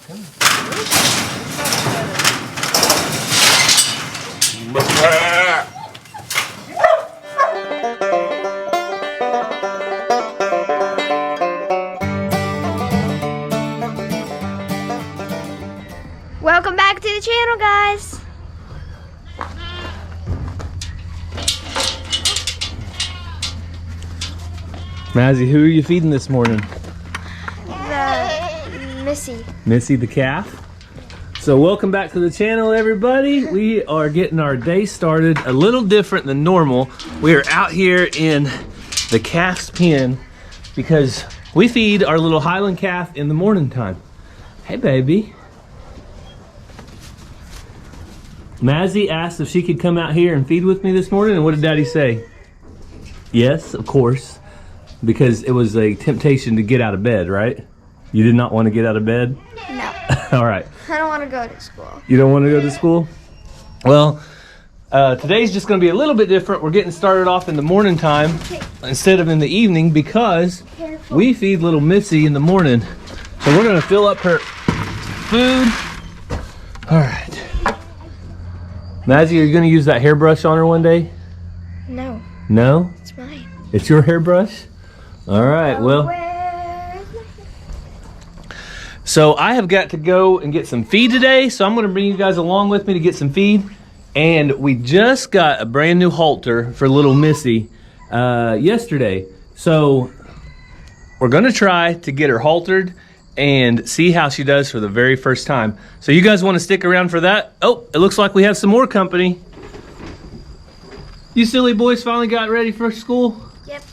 Welcome back to the channel, guys. Mazzy, who are you feeding this morning? Missy. Missy the calf. So welcome back to the channel, everybody. We are getting our day started a little different than normal. We are out here in the calf's pen because we feed our little Highland calf in the morning time. Hey, baby. Mazzy asked if she could come out here and feed with me this morning, and what did Daddy say? Yes, of course, because it was a temptation to get out of bed, right? You did not want to get out of bed? No. All right. I don't want to go to school. You don't want to go to school? Well, today's just going to be a little bit different. We're getting started off in the morning time instead of in the evening because we feed little Missy in the morning. So we're going to fill up her food. All right. Mazzy, are you going to use that hairbrush on her one day? No. No? It's mine. It's your hairbrush? All right, well. So I have got to go and get some feed today, so I'm going to bring you guys along with me to get some feed. And we just got a brand new halter for little Missy yesterday. So we're going to try to get her haltered and see how she does for the very first time. So you guys want to stick around for that? Oh, it looks like we have some more company. You silly boys finally got ready for school? Yep.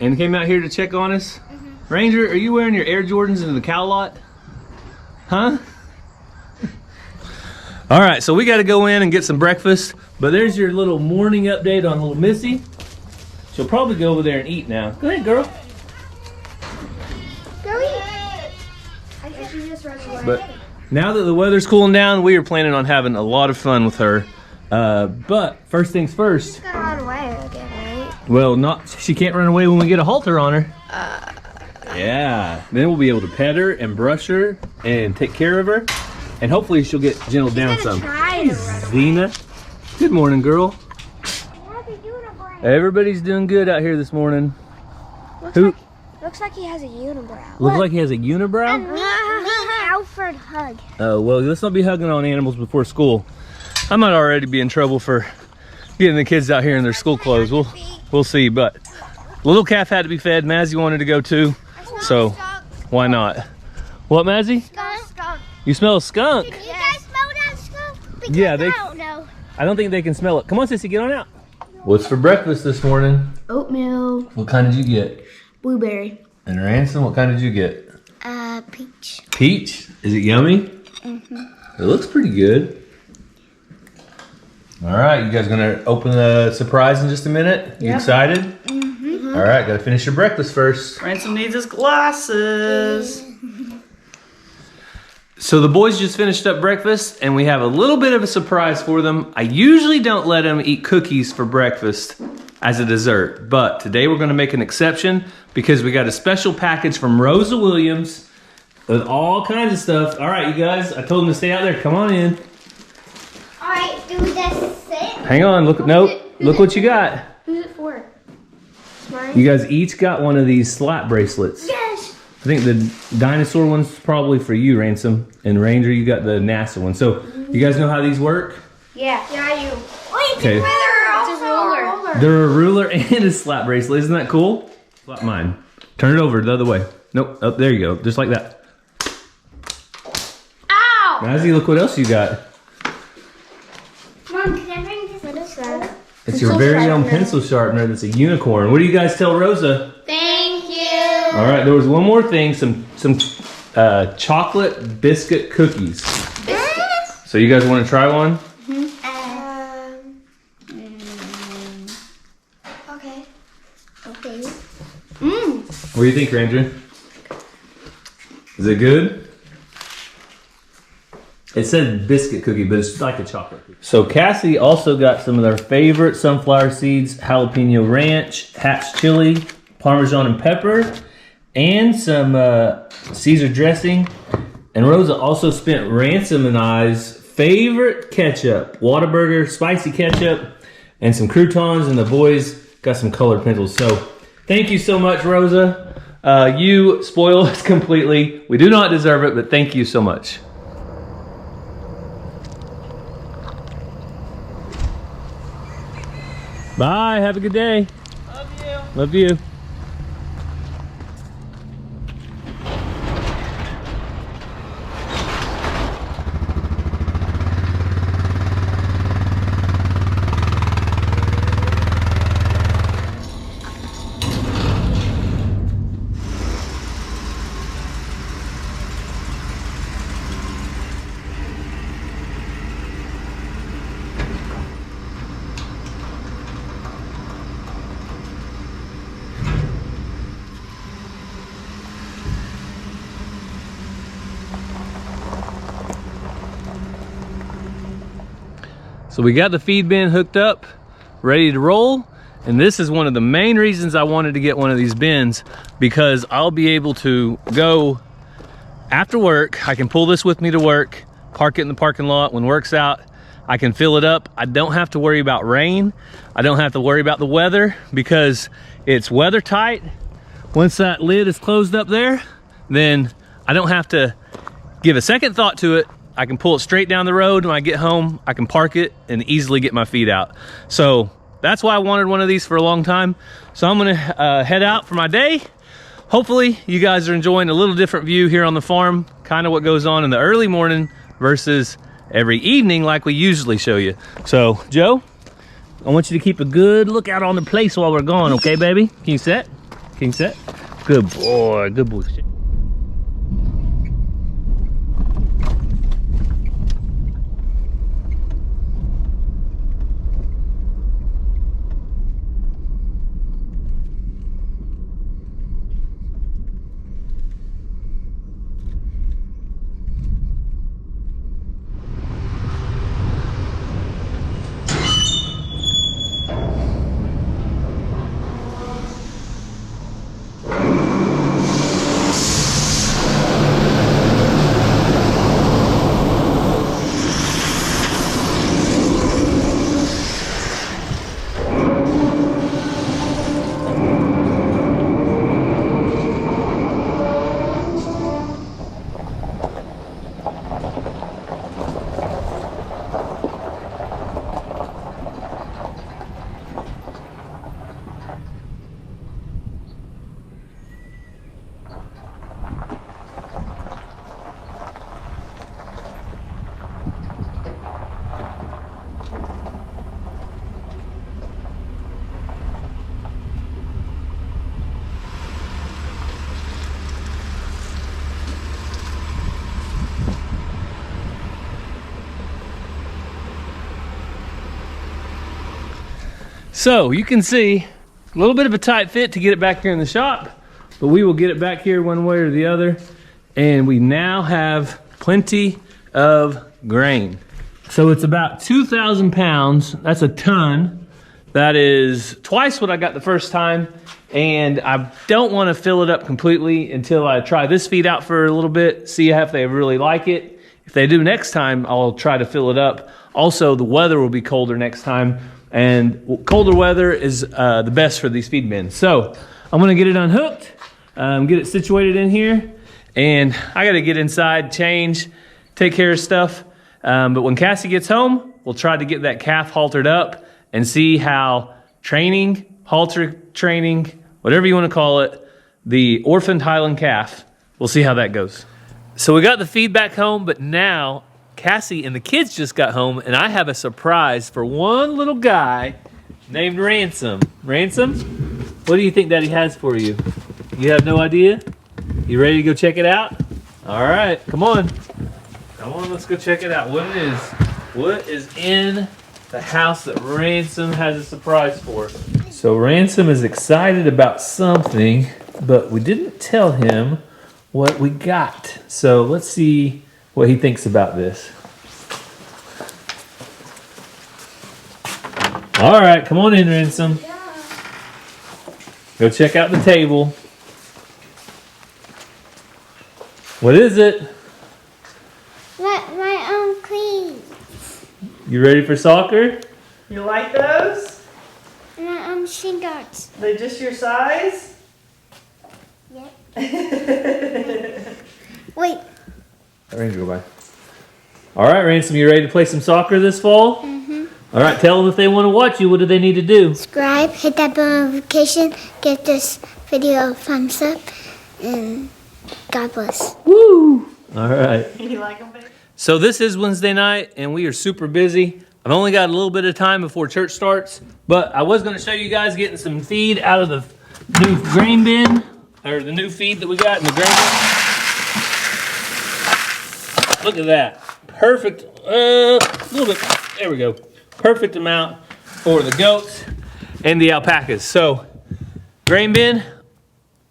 And came out here to check on us? Mm-hmm. Ranger, are you wearing your Air Jordans in the cow lot? Huh? All right, so we got to go in and get some breakfast. But there's your little morning update on little Missy. She'll probably go over there and eat now. Go ahead, girl. Go eat. I guess you just run away. But now that the weather's cooling down, we are planning on having a lot of fun with her. But first things first. She's gonna run away again, right? Well, she can't run away when we get a halter on her. Yeah, then we'll be able to pet her and brush her and take care of her. And hopefully she'll get gentled down some. Hey, Zena. Good morning, girl. Everybody's doing good out here this morning. Looks like he has a unibrow. Looks like he has a unibrow? Alfred hug. Oh, well, let's not be hugging on animals before school. I might already be in trouble for getting the kids out here in their school clothes. We'll see, but little calf had to be fed. Mazzy wanted to go too, so why not? What, Mazzy? Skunk. You smell a skunk? Can you guys smell that skunk? Because Yeah, I don't know. I don't think they can smell it. Come on, Sissy, get on out. What's for breakfast this morning? Oatmeal. What kind did you get? Blueberry. And Ransom, what kind did you get? Peach. Peach? Is it yummy? Mm-hmm. It looks pretty good. All right, you guys gonna open the surprise in just a minute? You excited? Mm-hmm. All right, gotta finish your breakfast first. Ransom needs his glasses. So the boys just finished up breakfast and we have a little bit of a surprise for them. I usually don't let them eat cookies for breakfast as a dessert, but today we're gonna make an exception because we got a special package from Rosa Williams with all kinds of stuff. All right, you guys, I told them to stay out there. Come on in. All right, do this sit. Hang on, look what you got. Who's it for? It's mine. You guys each got one of these slap bracelets. Yes. I think the dinosaur one's probably for you, Ransom, and Ranger, you got the NASA one. So, you guys know how these work? Yeah. Yeah, you. Okay. It's a ruler. They're a ruler and a slap bracelet. Isn't that cool? Slap mine. Turn it over the other way. Nope. Oh, there you go. Just like that. Ow! Mazzy, look what else you got. Mom, can I bring this? What is that? It's your very own pencil sharpener that's a unicorn. What do you guys tell Rosa? Thank you. All right, there was one more thing, some chocolate biscuit cookies. So you guys want to try one? Okay. What do you think, Ranger? Is it good? It said biscuit cookie, but it's like a chocolate cookie. So Cassie also got some of their favorite sunflower seeds, jalapeno ranch, Hatch chili, Parmesan and pepper, and some Caesar dressing. And Rosa also spent Ransom and I's favorite ketchup, Whataburger spicy ketchup, and some croutons, and the boys got some colored pencils. So thank you so much, Rosa. You spoil us completely. We do not deserve it, but thank you so much. Bye, have a good day. Love you. Love you. So we got the feed bin hooked up, ready to roll. And this is one of the main reasons I wanted to get one of these bins, because I'll be able to go after work. I can pull this with me to work, park it in the parking lot. When work's out, I can fill it up. I don't have to worry about rain. I don't have to worry about the weather because it's weather tight. Once that lid is closed up there, then I don't have to give a second thought to it. I can pull it straight down the road. When I get home, I can park it and easily get my feed out. So that's why I wanted one of these for a long time. So I'm gonna head out for my day. Hopefully you guys are enjoying a little different view here on the farm, kind of what goes on in the early morning versus every evening like we usually show you. So Joe, I want you to keep a good lookout on the place while we're gone, okay baby? Can you set? Can you set? Good boy, good boy. So you can see a little bit of a tight fit to get it back here in the shop, but we will get it back here one way or the other. And we now have plenty of grain. So it's about 2,000 pounds. That's a ton. That is twice what I got the first time. And I don't want to fill it up completely until I try this feed out for a little bit, see if they really like it. If they do next time, I'll try to fill it up. Also, the weather will be colder next time. And colder weather is the best for these feed bins. So I'm gonna get it unhooked, get it situated in here, and I gotta get inside, change, take care of stuff. But when Cassie gets home, we'll try to get that calf haltered up and see how training, halter training, whatever you wanna call it, the orphaned Highland calf, we'll see how that goes. So we got the feed back home, but now Cassie and the kids just got home, and I have a surprise for one little guy named Ransom. Ransom, what do you think Daddy has for you? You have no idea? You ready to go check it out? All right, come on. Come on, let's go check it out. What is in the house that Ransom has a surprise for? So Ransom is excited about something, but we didn't tell him what we got. So let's see what he thinks about this. All right, come on in, Ransom. Yeah. Go check out the table. What is it? My own clean. You ready for soccer? You like those? My own shin guards. They just your size? Yep. Wait. Ranger, go by. All right, Ransom, you ready to play some soccer this fall? Mm-hmm. All right, tell them if they want to watch you, what do they need to do? Subscribe, hit that bell notification, give this video a thumbs up, and God bless. Woo! All right. You like them, baby? So this is Wednesday night, and we are super busy. I've only got a little bit of time before church starts, but I was going to show you guys getting some feed out of the new grain bin, or the new feed that we got in the grain bin. Look at that. Perfect, a little bit, there we go. Perfect amount for the goats and the alpacas. So, grain bin,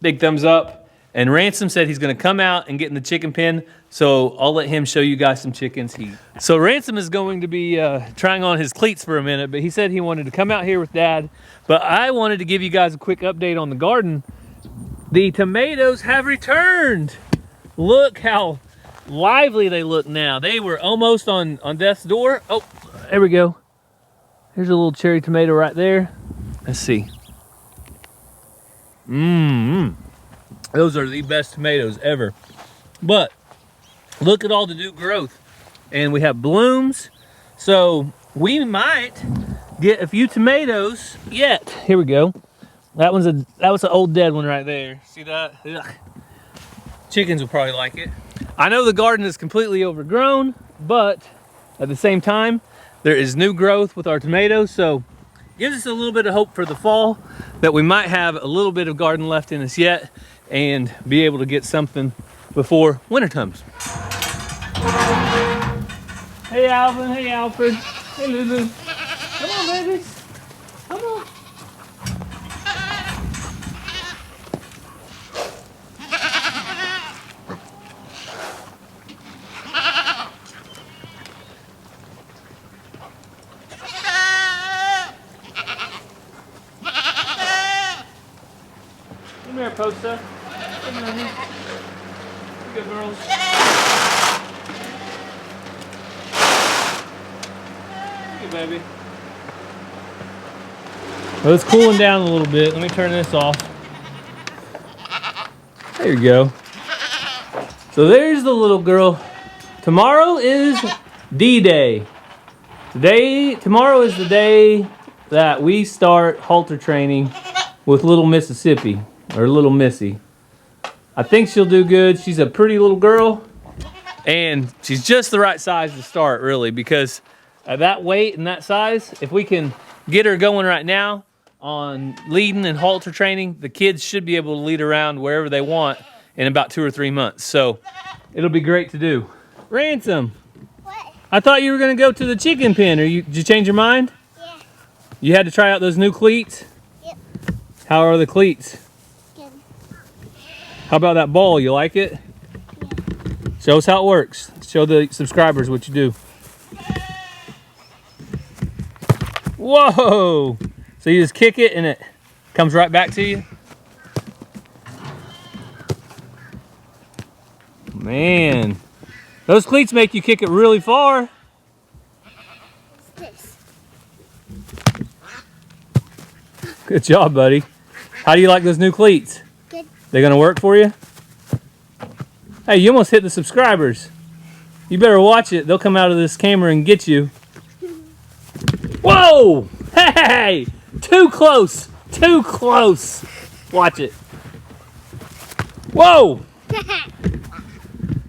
big thumbs up. And Ransom said he's going to come out and get in the chicken pen, so I'll let him show you guys some chickens. So Ransom is going to be trying on his cleats for a minute, but he said he wanted to come out here with Dad. But I wanted to give you guys a quick update on the garden. The tomatoes have returned. Look how lively they look now. They were almost on death's door. Oh, there we go. Here's a little cherry tomato right there. Let's see. Those are the best tomatoes ever. But look at all the new growth. And we have blooms. So we might get a few tomatoes yet. Here we go. That was an old dead one right there. See that? Ugh. Chickens will probably like it. I know the garden is completely overgrown, but at the same time, there is new growth with our tomatoes. So gives us a little bit of hope for the fall that we might have a little bit of garden left in us yet and be able to get something before winter comes. Hey Alvin, hey Alfred, hey Lulu. Come on babies, come on. Come here, Posta. Come here, honey. Good girls. Good baby. Well, it's cooling down a little bit. Let me turn this off. There you go. So there's the little girl. Tomorrow is D-Day. Tomorrow is the day that we start halter training with little Mississippi, or little Missy. I think she'll do good. She's a pretty little girl, and she's just the right size to start, really, because at that weight and that size, if we can get her going right now on leading and halter training, the kids should be able to lead around wherever they want in about 2 or 3 months. So it'll be great to do. Ransom, What? I thought you were going to go to the chicken pen. Did you change your mind? Yeah. You had to try out those new cleats? Yep. How are the cleats? Good. How about that ball? You like it? Yeah. Show us how it works. Show the subscribers what you do. Whoa! So you just kick it and it comes right back to you? Man, those cleats make you kick it really far. What's this? Good job, buddy. How do you like those new cleats? Good. They gonna work for you? Hey, you almost hit the subscribers. You better watch it. They'll come out of this camera and get you. Whoa! Hey! Too close! Too close! Watch it. Whoa!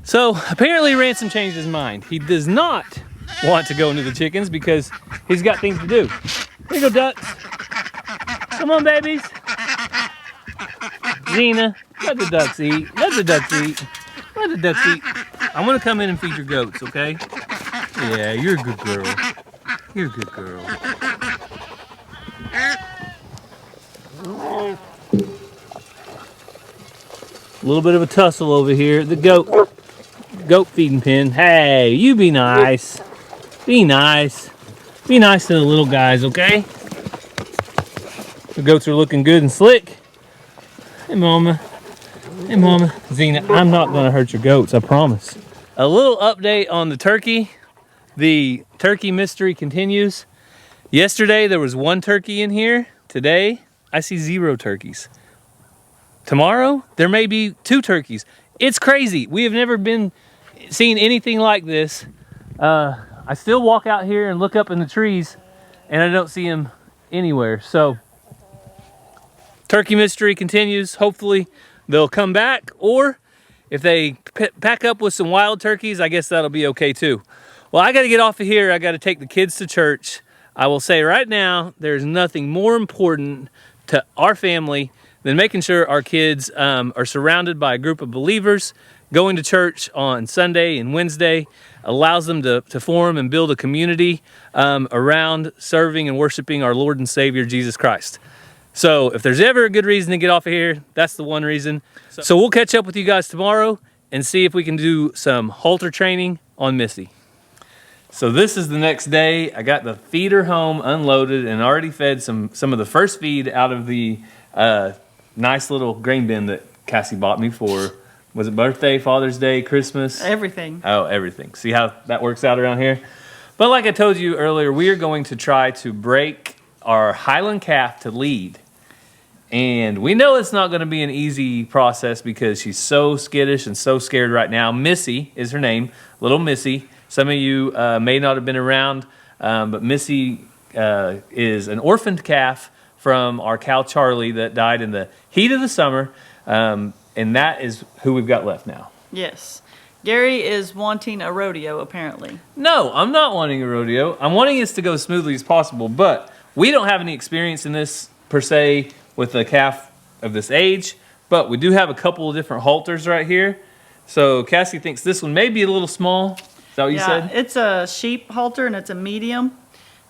So, apparently Ransom changed his mind. He does not want to go into the chickens because he's got things to do. Here you go, ducks. Come on, babies. Xena, let the ducks eat. Let the ducks eat. Let the ducks eat. I'm gonna come in and feed your goats, okay? Yeah, you're a good girl. You're a good girl. A little bit of a tussle over here at the goat feeding pen. Hey, you be nice. Be nice. Be nice to the little guys, okay? The goats are looking good and slick. Hey, Mama. Hey, Mama. Xena, I'm not going to hurt your goats, I promise. A little update on the turkey. The turkey mystery continues. Yesterday there was 1 turkey in here. Today I see 0 turkeys. Tomorrow there may be 2 turkeys. It's crazy. We have never seen anything like this. I still walk out here and look up in the trees and I don't see them anywhere. So turkey mystery continues. Hopefully they'll come back, or if they pack up with some wild turkeys, I guess that'll be okay too. Well, I gotta get off of here. I gotta take the kids to church. I will say right now, there's nothing more important to our family than making sure our kids are surrounded by a group of believers. Going to church on Sunday and Wednesday allows them to form and build a community around serving and worshiping our Lord and Savior, Jesus Christ. So if there's ever a good reason to get off of here, that's the one reason. So we'll catch up with you guys tomorrow and see if we can do some halter training on Missy. So this is the next day. I got the feeder home unloaded and already fed some of the first feed out of the nice little grain bin that Cassie bought me for, was it birthday, Father's Day, Christmas? Everything. Oh, everything. See how that works out around here? But like I told you earlier, we are going to try to break our Highland calf to lead. And we know it's not going to be an easy process because she's so skittish and so scared right now. Missy is her name, little Missy. Some of you may not have been around, but Missy is an orphaned calf from our cow Charlie that died in the heat of the summer. And that is who we've got left now. Yes. Gary is wanting a rodeo, apparently. No, I'm not wanting a rodeo. I'm wanting this to go as smoothly as possible, but we don't have any experience in this per se with a calf of this age, but we do have a couple of different halters right here. So Cassie thinks this one may be a little small. Is that what you said? It's a sheep halter and it's a medium.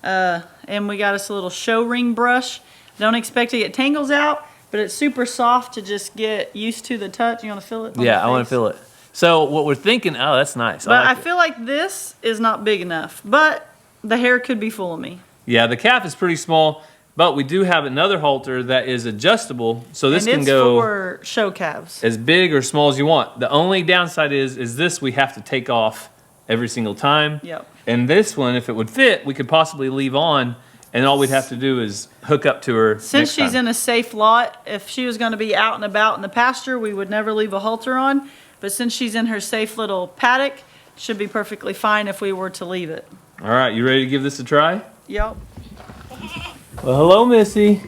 And we got us a little show ring brush. Don't expect to get tangles out, but it's super soft to just get used to the touch. You want to feel it? Yeah, I want to feel it. So what we're thinking, oh, that's nice. But I like feel like this is not big enough, but the hair could be fooling me. Yeah, the calf is pretty small, but we do have another halter that is adjustable, so this can go for show calves, as big or small as you want. The only downside is this we have to take off every single time. Yep. And this one, if it would fit, we could possibly leave on, and all we'd have to do is hook up to her. Since she's in a safe lot, if she was going to be out and about in the pasture, we would never leave a halter on. But since she's in her safe little paddock, it should be perfectly fine if we were to leave it. All right, you ready to give this a try? Yep. Well, hello, Missy.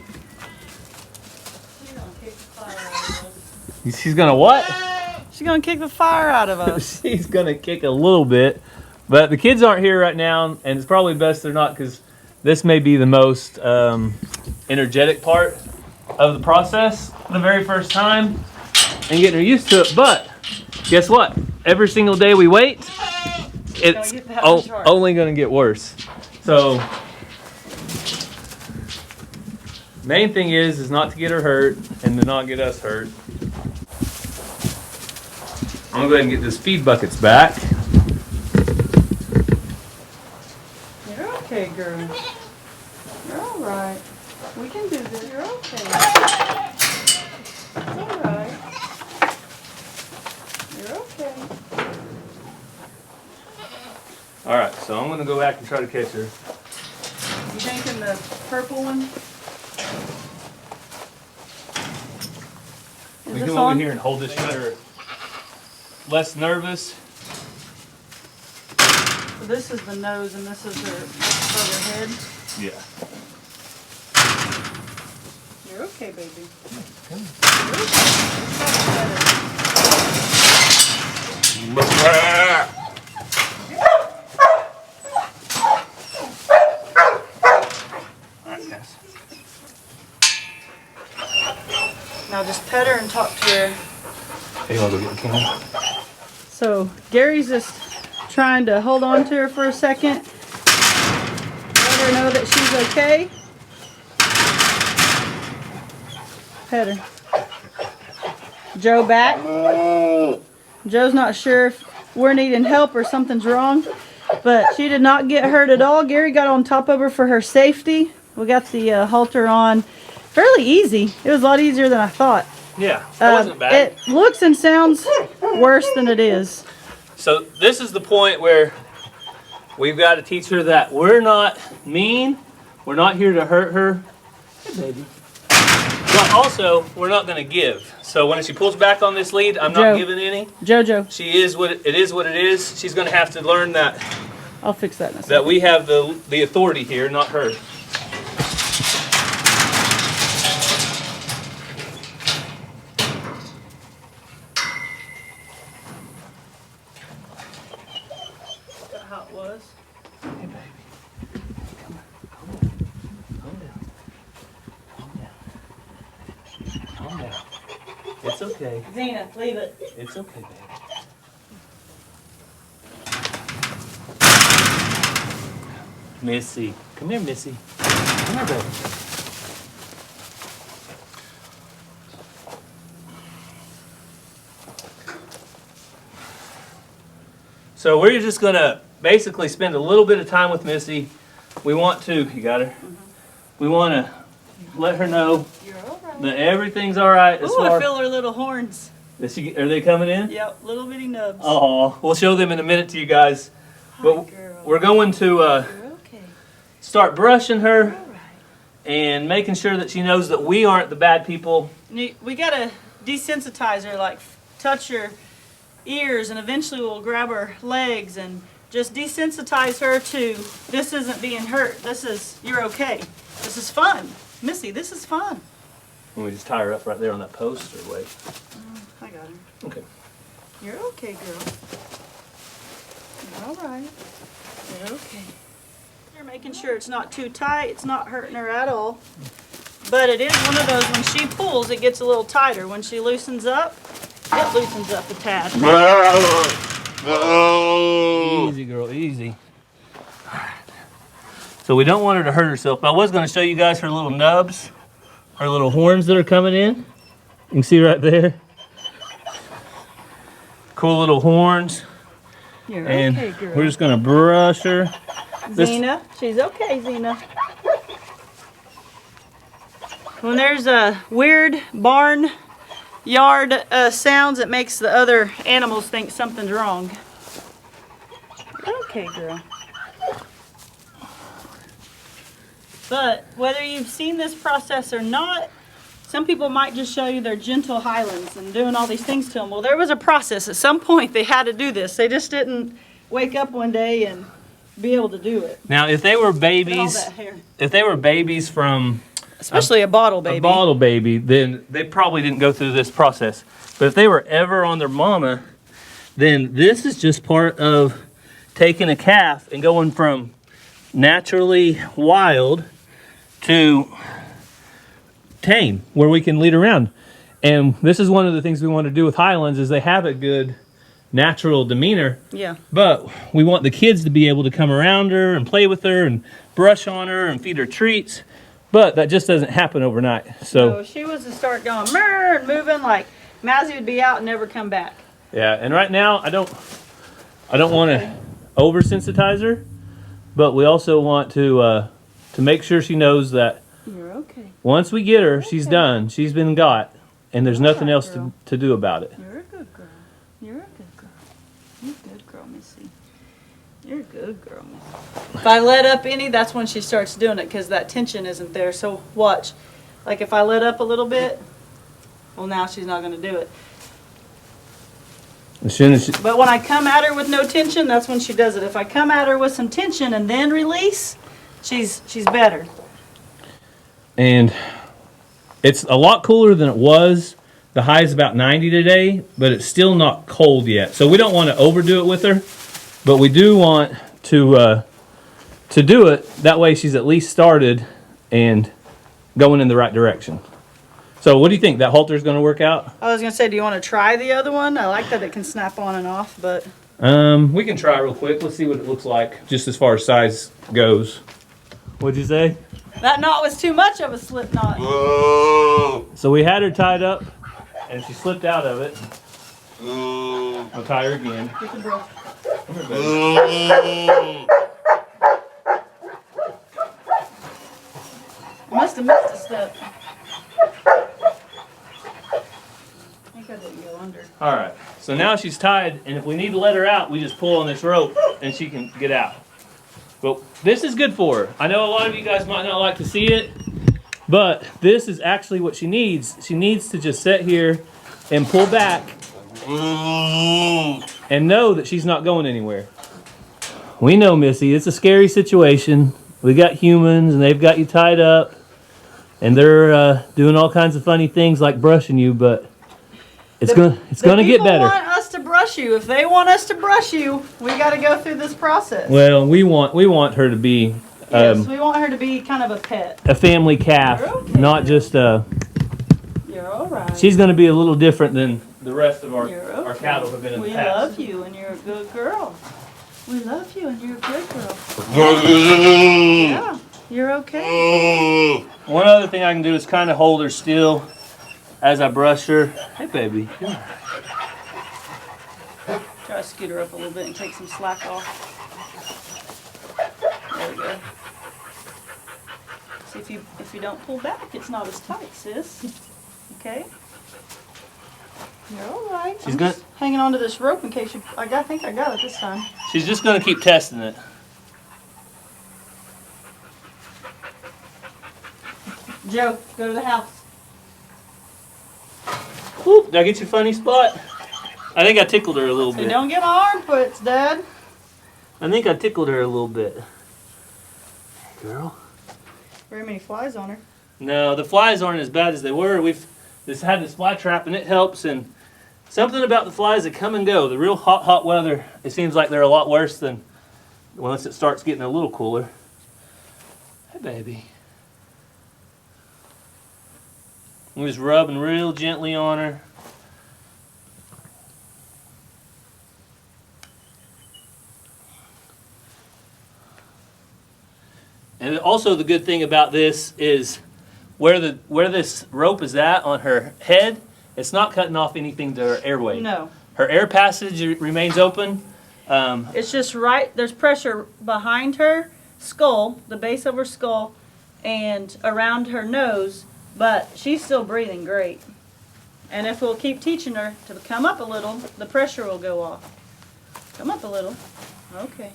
She's gonna what? She's going to kick the fire out of us. She's gonna kick a little bit, but the kids aren't here right now, and it's probably best they're not, because this may be the most energetic part of the process, the very first time, and getting her used to it. But guess what? Every single day we wait, it's only gonna get worse. So main thing is not to get her hurt and to not get us hurt. I'm gonna go ahead and get this feed buckets back. You're okay, girl. You're all right. We can do this. You're okay. It's all right. You're okay. All right, so I'm gonna go back and try to catch her. You thinking the purple one? We come over here and hold this shutter. Less nervous. So this is the nose and this is her head. Yeah. You're okay, baby. Come You're Now just pet her and talk to her. Hey, you want to go get the camera? So Gary's just trying to hold on to her for a second. Let her know that she's okay. Pet her. Joe back. Joe's not sure if we're needing help or something's wrong, but she did not get hurt at all. Gary got on top of her for her safety. We got the halter on fairly easy. It was a lot easier than I thought. Yeah, it wasn't bad. It looks and sounds worse than it is. So this is the point where we've got to teach her that we're not mean. We're not here to hurt her. Hey, baby. But also, we're not going to give. So when she pulls back on this lead, I'm not giving any. Jojo. She is what it is. What it is. She's going to have to learn that. I'll fix that in a second. That we have the authority here, not her. How it was. Hey, baby. Calm down. Calm down. It's okay. Zena, leave it. It's okay, baby. Missy. Come here, Missy. Come here, baby. So we're just going to basically spend a little bit of time with Missy. We want to, you got her? Mm-hmm. We want to let her know that everything's all right. Ooh, I feel her little horns. Are they coming in? Yep, little bitty nubs. Oh, we'll show them in a minute to you guys. But girl. we're going to Okay. start brushing her All right. and making sure that she knows that we aren't the bad people. We gotta desensitize her, like touch her ears, and eventually we'll grab her legs and just desensitize her to this isn't being hurt. This is, you're okay. This is fun. Missy, this is fun. Can we just tie her up right there on that post or wait? I got her. Okay. You're okay, girl. You're all right. You're okay. You're making sure it's not too tight. It's not hurting her at all. But it is one of those, when she pulls, it gets a little tighter. When she loosens up, it loosens up a tad. Easy, girl, easy. So we don't want her to hurt herself. But I was going to show you guys her little nubs, her little horns that are coming in. You can see right there. Cool little horns. You're And okay, girl. we're just going to brush her. Zena, she's okay, Zena. When there's a weird barn yard sounds, it makes the other animals think something's wrong. Okay, girl. But whether you've seen this process or not, some people might just show you their gentle highlands and doing all these things to them. Well, there was a process. At some point, they had to do this. They just didn't wake up one day and be able to do it. Now, if they were All babies, that hair. if they were babies from Especially a bottle baby. a bottle baby, then they probably didn't go through this process. But if they were ever on their mama, then this is just part of taking a calf and going from naturally wild to tame, where we can lead around. And this is one of the things we want to do with Highlands, is they have a good natural demeanor. Yeah. But we want the kids to be able to come around her and play with her and brush on her and feed her treats. But that just doesn't happen overnight. So she was to start going "Mrr," and moving, like Mazzy would be out and never come back. yeah, and right now I don't want to oversensitize her, but we also want to make sure she knows that You're okay. once we get her, she's done. She's been got, and there's nothing else to do about it. You're a good girl. You're a good girl. You're a good girl, Missy. You're a good girl, Missy. If I let up any, that's when she starts doing it, because that tension isn't there. So watch. Like if I let up a little bit, well, now she's not going to do it. As soon as she, But when I come at her with no tension, that's when she does it. If I come at her with some tension and then release, she's better. and it's a lot cooler than it was. The high is about 90 today, but it's still not cold yet. So we don't want to overdo it with her, but we do want to do it. That way she's at least started and going in the right direction. So what do you think? That halter is going to work out? I was going to say, do you want to try the other one? I like that it can snap on and off, but... We can try real quick. Let's see what it looks like, just as far as size goes. What'd you say? That knot was too much of a slip knot. So we had her tied up, and she slipped out of it. I'll tie her again. Get the brush. Come here, baby. I must have missed a step. I think I didn't go under. All right. So now she's tied, and if we need to let her out, we just pull on this rope and she can get out. But this is good for her. I know a lot of you guys might not like to see it, but this is actually what she needs. She needs to just sit here and pull back and know that she's not going anywhere. We know, Missy, it's a scary situation. We got humans and they've got you tied up and they're doing all kinds of funny things like brushing you, but it's gonna get better. People want us to brush you. If they want us to brush you, we got to go through this process. Well, we want her to be yes, we want her to be kind of a pet. A family calf, okay, not just a... You're all right. She's going to be a little different than the rest of our cattle have been in the past. We love you and you're a good girl. We love you and you're a good girl. Yeah, you're okay. One other thing I can do is kind of hold her still as I brush her. Hey, baby. Try to scoot her up a little bit and take some slack off. There we go. See, if you don't pull back, it's not as tight, sis. Okay? You're all right. She's good. Hanging on to this rope in case you... I think I got it this time. She's just going to keep testing it. Joe, go to the house. Whoop, did I get you a funny spot? I think I tickled her a little So bit. don't get my armpits, Dad. I think I tickled her a little bit. Hey, girl. Very many flies on her. No, the flies aren't as bad as they were. We've just had this fly trap and it helps. And something about the flies that come and go. The real hot weather, it seems like they're a lot worse than once it starts getting a little cooler. Hey, baby. I'm just rubbing real gently on her. And also the good thing about this is where this rope is at on her head, it's not cutting off anything to her airway. No. Her air passage remains open. It's just right, there's pressure behind her skull, the base of her skull, and around her nose, but she's still breathing great. And if we'll keep teaching her to come up a little, the pressure will go off. Come up a little. Okay.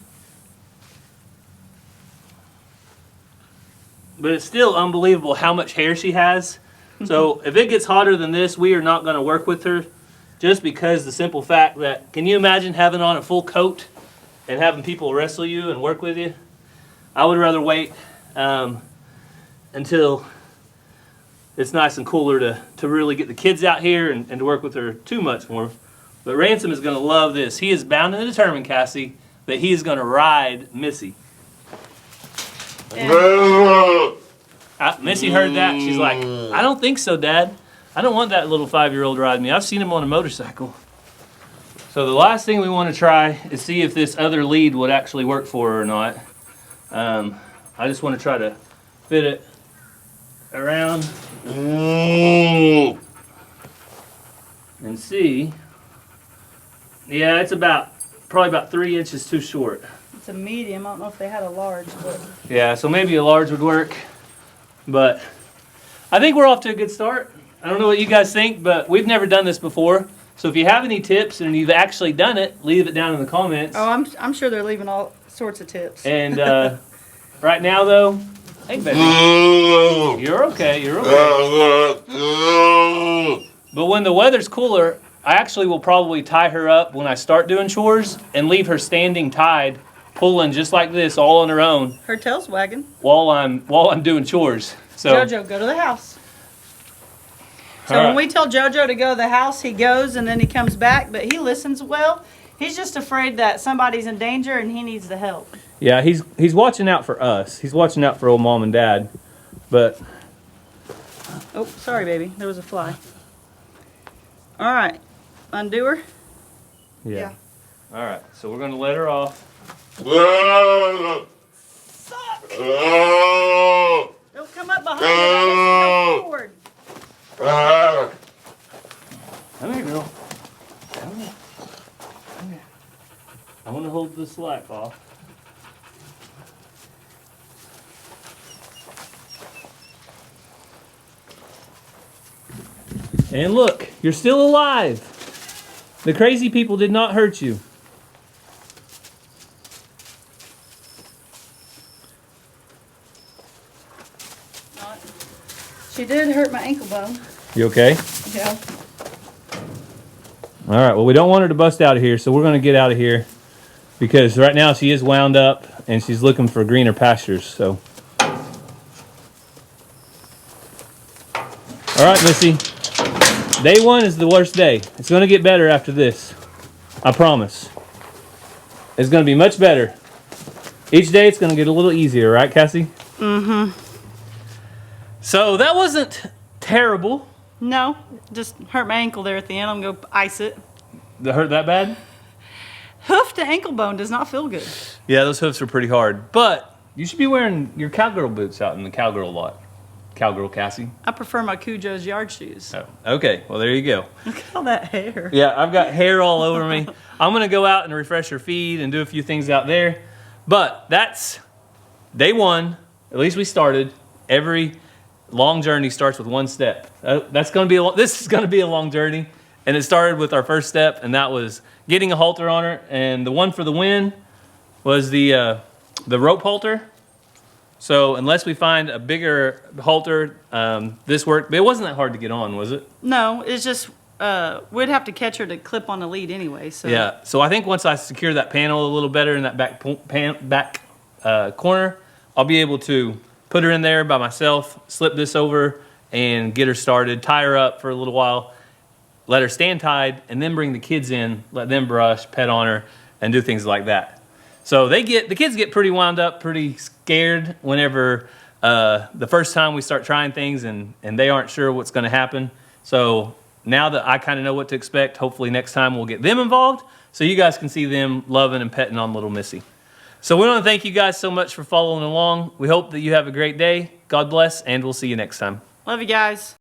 But it's still unbelievable how much hair she has. So if it gets hotter than this, we are not going to work with her just because the simple fact that, can you imagine having on a full coat and having people wrestle you and work with you? I would rather wait until it's nice and cooler to really get the kids out here and to work with her too much more. But Ransom is going to love this. He is bound and determined, Cassie, that he is going to ride Missy. Missy heard that. She's like, I don't think so, Dad. I don't want that little 5-year-old riding me. I've seen him on a motorcycle. So the last thing we want to try is see if this other lead would actually work for her or not. I just want to try to fit it around and see. Yeah, it's probably about 3 inches too short. It's a medium. I don't know if they had a large, but... Yeah, so maybe a large would work. But I think we're off to a good start. I don't know what you guys think, but we've never done this before. So if you have any tips and you've actually done it, leave it down in the comments. Oh, I'm sure they're leaving all sorts of tips. And right now, though, hey, baby, you're okay. You're okay. But when the weather's cooler, I actually will probably tie her up when I start doing chores and leave her standing tied, pulling just like this, all on her own. Her tail's wagging. While I'm doing chores. So Jojo, go to the house. So when we tell Jojo to go to the house, he goes and then he comes back, but he listens well. He's just afraid that somebody's in danger and he needs the help. Yeah, he's watching out for us. He's watching out for old Mom and Dad. But oh, sorry, baby. There was a fly. All right. Undo her. yeah. All right. So we're going to let her off. Suck. Don't come up behind her. Go forward. Come here, girl. Come here. Come here. I'm going to hold the slack off. And look, you're still alive. The crazy people did not hurt you. She did hurt my ankle bone. You okay? Yeah. All right, well, we don't want her to bust out of here, so we're going to get out of here because right now she is wound up and she's looking for greener pastures, so. All right, Missy. Day 1 is the worst day. It's going to get better after this. I promise. It's going to be much better. Each day it's going to get a little easier, right, Cassie? Mm-hmm. So that wasn't terrible. No, just hurt my ankle there at the end. I'm going to go ice it. That hurt that bad? Hoof to ankle bone does not feel good. Yeah, those hoofs are pretty hard. But you should be wearing your cowgirl boots out in the cowgirl lot. Cowgirl Cassie. I prefer my Cujo's yard shoes. Oh, okay, well, there you go. Look at all that hair. Yeah, I've got hair all over me. I'm going to go out and refresh her feed and do a few things out there. But that's day 1. At least we started. Every long journey starts with one step. This is going to be a long journey. And it started with our first step, and that was getting a halter on her. And the one for the win was the rope halter. So unless we find a bigger halter, this worked. But it wasn't that hard to get on, was it? No, it's just we'd have to catch her to clip on the lead anyway. So yeah. So I think once I secure that panel a little better in that back corner, I'll be able to put her in there by myself, slip this over, and get her started, tie her up for a little while, let her stand tied, and then bring the kids in, let them brush, pet on her, and do things like that. So the kids get pretty wound up, pretty scared whenever the first time we start trying things and they aren't sure what's going to happen. So now that I kind of know what to expect, hopefully next time we'll get them involved so you guys can see them loving and petting on little Missy. So we want to thank you guys so much for following along. We hope that you have a great day. God bless, and we'll see you next time. Love you guys.